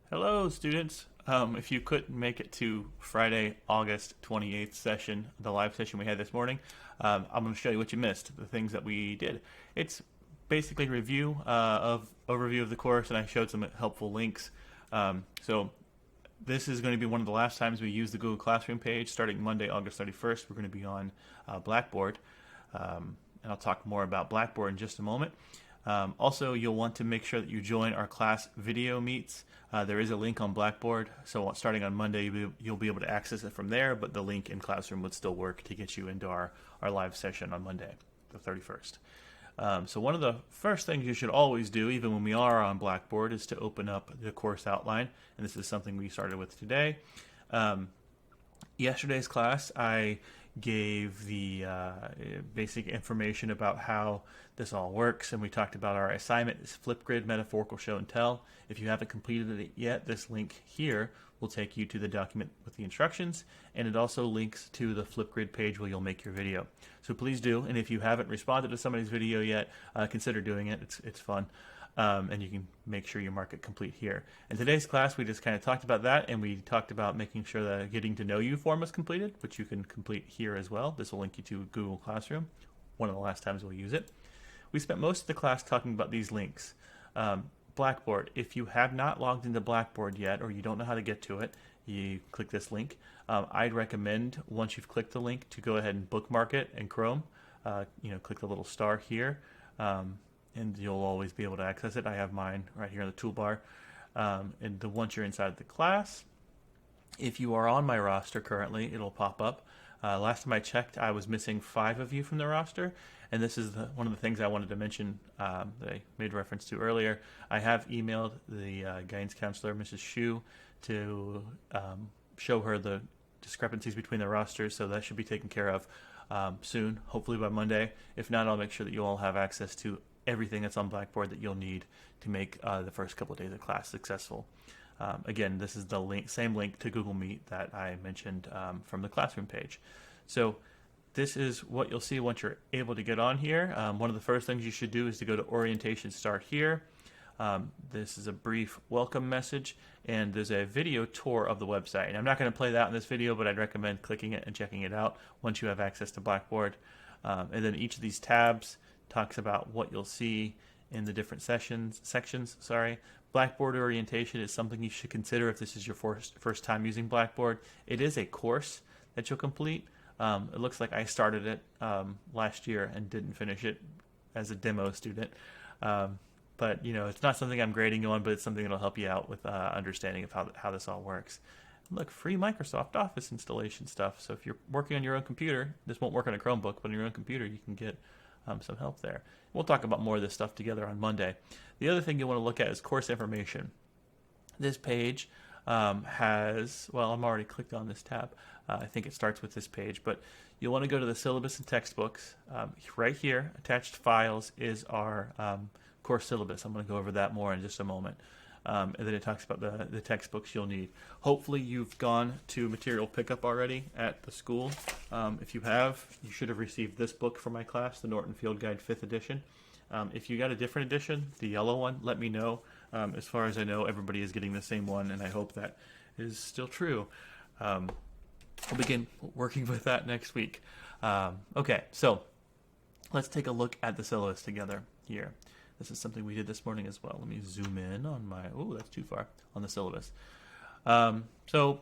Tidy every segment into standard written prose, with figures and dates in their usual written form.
Hello, students. If you couldn't make it to Friday, August 28th session, the live session we had this morning, I'm going to show you what you missed, the things that we did. It's basically of overview of the course, and I showed some helpful links. So this is going to be one of the last times we use the Google Classroom page. Starting Monday, August 31st, we're going to be on Blackboard, and I'll talk more about Blackboard in just a moment. Also, you'll want to make sure that you join our class video meets. There is a link on Blackboard, so starting on Monday, you'll be able to access it from there, but the link in Classroom would still work to get you into our live session on Monday, the 31st. So one of the first things you should always do, even when we are on Blackboard, is to open up the course outline, and this is something we started with today. Yesterday's class, I gave the basic information about how this all works, and we talked about our assignment is Flipgrid Metaphorical Show and Tell. If you haven't completed it yet, this link here will take you to the document with the instructions, and it also links to the Flipgrid page where you'll make your video. So please do, and if you haven't responded to somebody's video yet, consider doing it. It's fun. And you can make sure you mark it complete here. In today's class, we just kind of talked about that, and we talked about making sure that getting to know you form is completed, which you can complete here as well. This will link you to Google Classroom, one of the last times we'll use it. We spent most of the class talking about these links. Blackboard, if you have not logged into Blackboard yet, or you don't know how to get to it, you click this link. I'd recommend, once you've clicked the link, to go ahead and bookmark it in Chrome. Click the little star here. And you'll always be able to access it. I have mine right here in the toolbar. Once you're inside the class, if you are on my roster currently, it'll pop up. Last time I checked, I was missing 5 of you from the roster, and this is one of the things I wanted to mention that I made reference to earlier. I have emailed the guidance counselor, Mrs. Shu, to show her the discrepancies between the rosters, so that should be taken care of soon, hopefully by Monday. If not, I'll make sure that you all have access to everything that's on Blackboard that you'll need to make the first couple of days of class successful. Again, this is the same link to Google Meet that I mentioned from the Classroom page. So this is what you'll see once you're able to get on here. One of the first things you should do is to go to Orientation Start Here. This is a brief welcome message, and there's a video tour of the website. And I'm not going to play that in this video, but I'd recommend clicking it and checking it out once you have access to Blackboard. And then each of these tabs talks about what you'll see in the different sections. Blackboard orientation is something you should consider if this is your first time using Blackboard. It is a course that you'll complete. It looks like I started it last year and didn't finish it as a demo student. But it's not something I'm grading you on, but it's something that'll help you out with understanding of how this all works. Look, free Microsoft Office installation stuff. So if you're working on your own computer, this won't work on a Chromebook, but on your own computer, you can get some help there. We'll talk about more of this stuff together on Monday. The other thing you want to look at is course information. This page has, well, I'm already clicked on this tab. I think it starts with this page, but you'll want to go to the syllabus and textbooks. Right here, attached files is our course syllabus. I'm going to go over that more in just a moment. And then it talks about the textbooks you'll need. Hopefully you've gone to material pickup already at the school. If you have, you should have received this book for my class, the Norton Field Guide 5th edition. If you got a different edition, the yellow one, let me know. As far as I know, everybody is getting the same one, and I hope that is still true. We'll begin working with that next week. Okay, so let's take a look at the syllabus together here. This is something we did this morning as well. Let me zoom in on that's too far, on the syllabus. So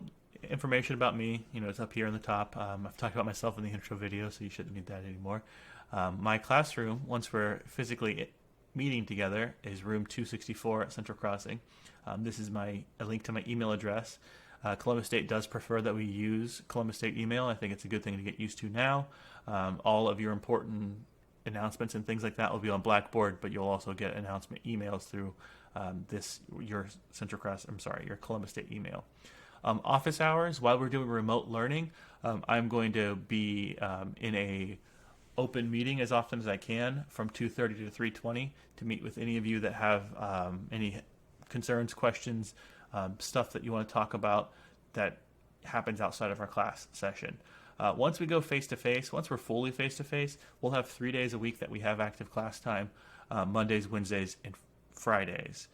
information about me, it's up here on the top. I've talked about myself in the intro video, so you shouldn't need that anymore. My classroom, once we're physically meeting together, is room 264 at Central Crossing. This is a link to my email address. Columbus State does prefer that we use Columbus State email. I think it's a good thing to get used to now. All of your important announcements and things like that will be on Blackboard, but you'll also get announcement emails through your Columbus State email. Office hours, while we're doing remote learning, I'm going to be in a open meeting as often as I can from 2:30 to 3:20 to meet with any of you that have any concerns, questions, stuff that you want to talk about that happens outside of our class session. Once we go face-to-face, once we're fully face-to-face, we'll have 3 days a week that we have active class time, Mondays, Wednesdays, and Fridays.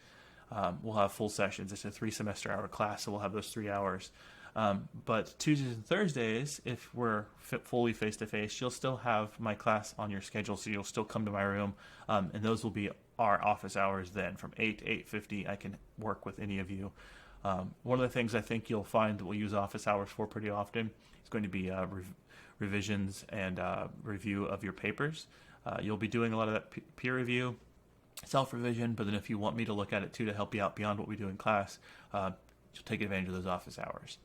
we'll have full sessions. It's a 3 semester hour class, so we'll have those 3 hours. But Tuesdays and Thursdays, if we're fully face to face, you'll still have my class on your schedule, so you'll still come to my room, and those will be our office hours. Then from 8 to 8:50, I can work with any of you. One of the things I think you'll find that we'll use office hours for pretty often is going to be revisions and review of your papers. You'll be doing a lot of that peer review, self-revision, but then if you want me to look at it too to help you out beyond what we do in class, you'll take advantage of those office hours.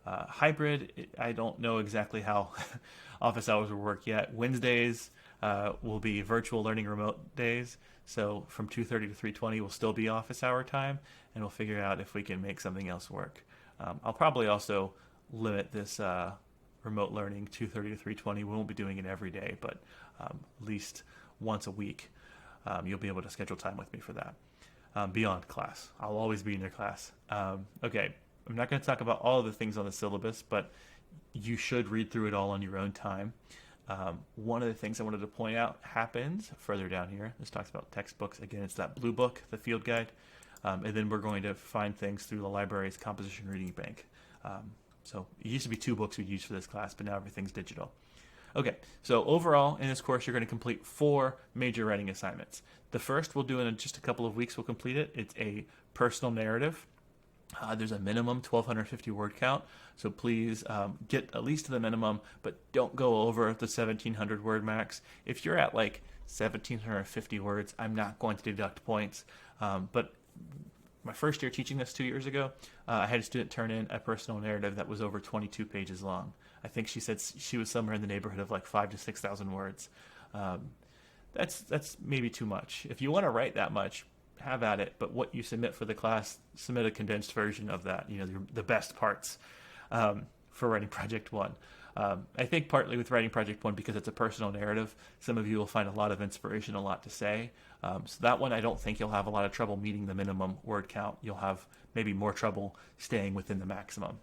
Hybrid, I don't know exactly how office hours will work yet. Wednesdays will be virtual learning remote days, so from 2:30 to 3:20 will still be office hour time, and we'll figure out if we can make something else work. I'll probably also limit this remote learning 2:30 to 3:20. We won't be doing it every day, but at least once a week. You'll be able to schedule time with me for that. Beyond class, I'll always be in your class. Okay, I'm not going to talk about all of the things on the syllabus, but you should read through it all on your own time. One of the things I wanted to point out happens further down here. This talks about textbooks. Again, it's that blue book, the field guide. And then we're going to find things through the library's composition reading bank. So it used to be 2 books we'd use for this class, but now everything's digital. Okay, so overall in this course, you're going to complete 4 major writing assignments. The first we'll do in just a couple of weeks. We'll complete it. It's a personal narrative. There's a minimum 1,250 word count, so please get at least to the minimum, but don't go over the 1,700 word max. If you're at like 1,750 words, I'm not going to deduct points. But my first year teaching this 2 years ago, I had a student turn in a personal narrative that was over 22 pages long. I think she said she was somewhere in the neighborhood of like 5,000 to 6,000 words. That's maybe too much. If you want to write that much, have at it, but what you submit for the class, submit a condensed version of that, the best parts for writing project 1. I think partly with writing project 1 because it's a personal narrative, some of you will find a lot of inspiration, a lot to say. So that one, I don't think you'll have a lot of trouble meeting the minimum word count. You'll have maybe more trouble staying within the maximum.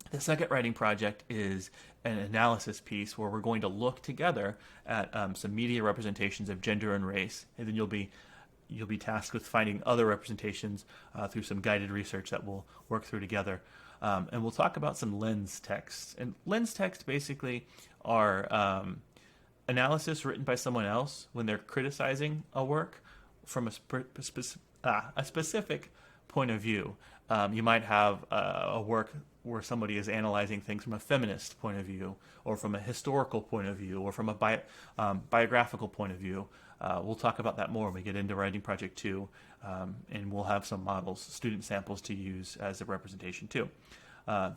The second writing project is an analysis piece where we're going to look together at some media representations of gender and race, and then you'll be tasked with finding other representations through some guided research that we'll work through together. And we'll talk about some lens texts. And lens texts basically are analysis written by someone else when they're criticizing a work from a specific point of view. You might have a work where somebody is analyzing things from a feminist point of view, or from a historical point of view, or from a biographical point of view. We'll talk about that more when we get into Writing Project 2, and we'll have some models, student samples to use as a representation too.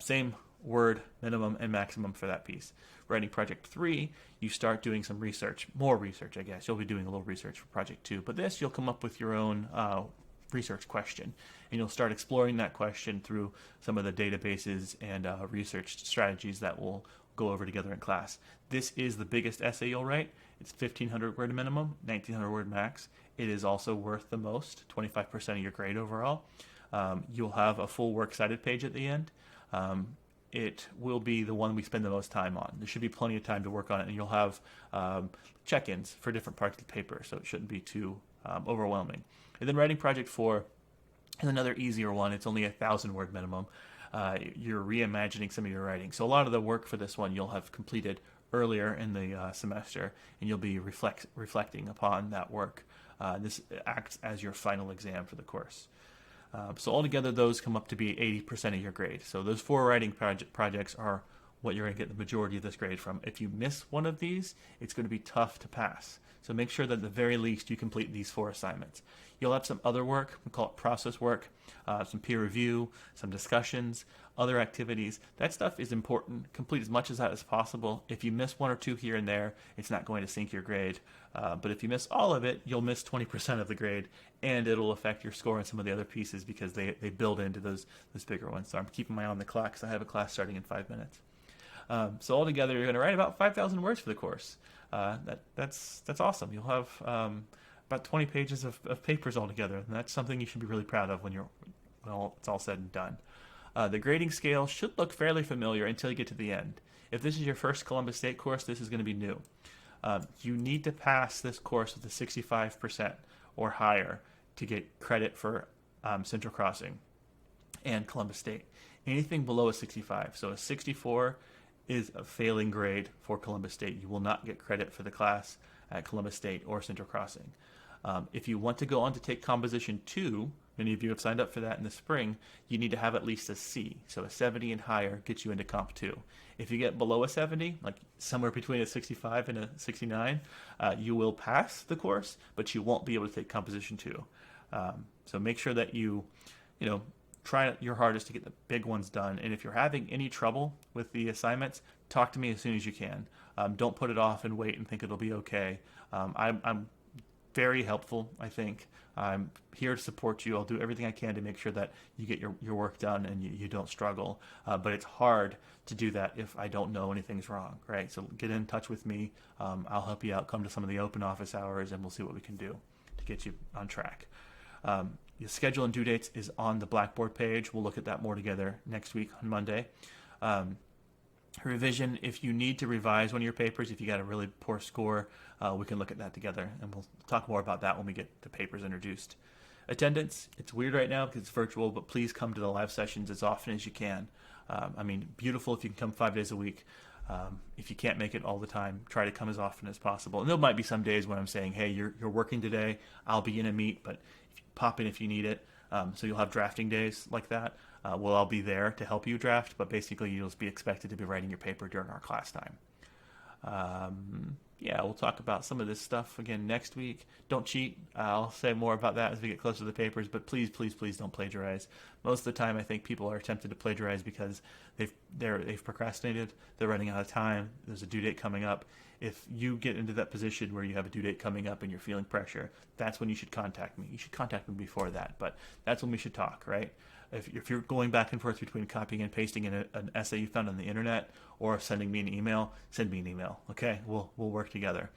Same word minimum and maximum for that piece. Writing Project 3, you start doing some research, more research, I guess. You'll be doing a little research for Project 2, but this you'll come up with your own research question, and you'll start exploring that question through some of the databases and research strategies that we'll go over together in class. This is the biggest essay you'll write. It's 1,500 word minimum, 1,900 word max. It is also worth the most, 25% of your grade overall. You'll have a full works cited page at the end. It will be the one we spend the most time on. There should be plenty of time to work on it, and you'll have check-ins for different parts of the paper, so it shouldn't be too overwhelming. And then Writing Project 4 is another easier one. It's only 1,000 word minimum. You're reimagining some of your writing. So a lot of the work for this one you'll have completed earlier in the semester, and you'll be reflecting upon that work. This acts as your final exam for the course. So altogether, those come up to be 80% of your grade. So those 4 writing projects are what you're going to get the majority of this grade from. If you miss one of these, it's going to be tough to pass. So make sure that at the very least you complete these 4 assignments. You'll have some other work, we call it process work, some peer review, some discussions, other activities. That stuff is important. Complete as much of that as possible. If you miss 1 or 2 here and there, it's not going to sink your grade. But if you miss all of it, you'll miss 20% of the grade, and it'll affect your score on some of the other pieces because they build into those bigger ones. So I'm keeping my eye on the clock because I have a class starting in 5 minutes. So altogether, you're going to write about 5,000 words for the course. That's awesome. You'll have about 20 pages of papers altogether, and that's something you should be really proud of when it's all said and done. The grading scale should look fairly familiar until you get to the end. If this is your first Columbus State course, this is going to be new. You need to pass this course with a 65% or higher to get credit for Central Crossing, and Columbus State. Anything below a 65, so a 64 is a failing grade for Columbus State. You will not get credit for the class at Columbus State or Central Crossing. If you want to go on to take Composition 2, many of you have signed up for that in the spring, you need to have at least a C. So a 70 and higher gets you into Comp 2. If you get below a 70, like somewhere between a 65 and a 69, you will pass the course, but you won't be able to take Composition 2. So make sure that you try your hardest to get the big ones done. And if you're having any trouble with the assignments, talk to me as soon as you can. Don't put it off and wait and think it'll be okay. I'm very helpful, I think. I'm here to support you. I'll do everything I can to make sure that you get your work done and you don't struggle. But it's hard to do that if I don't know anything's wrong, right? So get in touch with me. I'll help you out. Come to some of the open office hours and we'll see what we can do to get you on track. The schedule and due dates is on the Blackboard page. We'll look at that more together next week on Monday. Revision, if you need to revise one of your papers, if you got a really poor score, we can look at that together, and we'll talk more about that when we get the papers introduced. Attendance, it's weird right now because it's virtual, but please come to the live sessions as often as you can. Beautiful if you can come 5 days a week. If you can't make it all the time, try to come as often as possible. And there might be some days when I'm saying, hey, you're working today, I'll be in a meet, but pop in if you need it. So you'll have drafting days like that. I'll be there to help you draft, but basically you'll be expected to be writing your paper during our class time. We'll talk about some of this stuff again next week. Don't cheat. I'll say more about that as we get closer to the papers, but please, please, please don't plagiarize. Most of the time I think people are tempted to plagiarize because they've procrastinated, they're running out of time, there's a due date coming up. If you get into that position where you have a due date coming up and you're feeling pressure, that's when you should contact me. You should contact me before that, but that's when we should talk, right? If you're going back and forth between copying and pasting in an essay you found on the internet or sending me an email, send me an email, okay? We'll work together.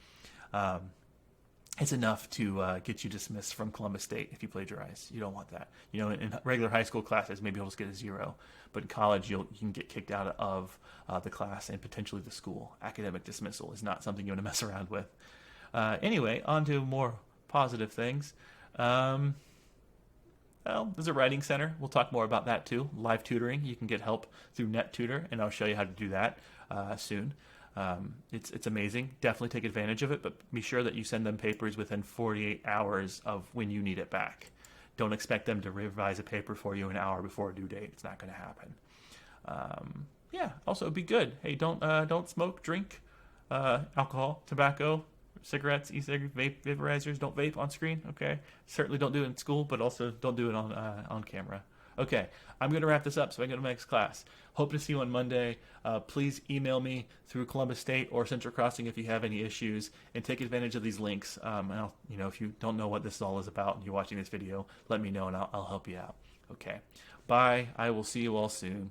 It's enough to get you dismissed from Columbus State if you plagiarize. You don't want that. In regular high school classes, maybe you'll just get a 0, but in college you can get kicked out of the class and potentially the school. Academic dismissal is not something you want to mess around with. Anyway, on to more positive things. There's a writing center. We'll talk more about that too. Live tutoring. You can get help through NetTutor, and I'll show you how to do that soon. It's amazing. Definitely take advantage of it, but be sure that you send them papers within 48 hours of when you need it back. Don't expect them to revise a paper for you an hour before a due date. It's not going to happen. Also be good. Hey, don't smoke, drink, alcohol, tobacco, cigarettes, e-cigarettes, vaporizers. Don't vape on screen, okay? Certainly don't do it in school, but also don't do it on camera. Okay, I'm going to wrap this up so I can go to my next class. Hope to see you on Monday. Please email me through Columbus State or Central Crossing if you have any issues, and take advantage of these links. If you don't know what this all is about and you're watching this video, let me know and I'll help you out. Okay, bye. I will see you all soon.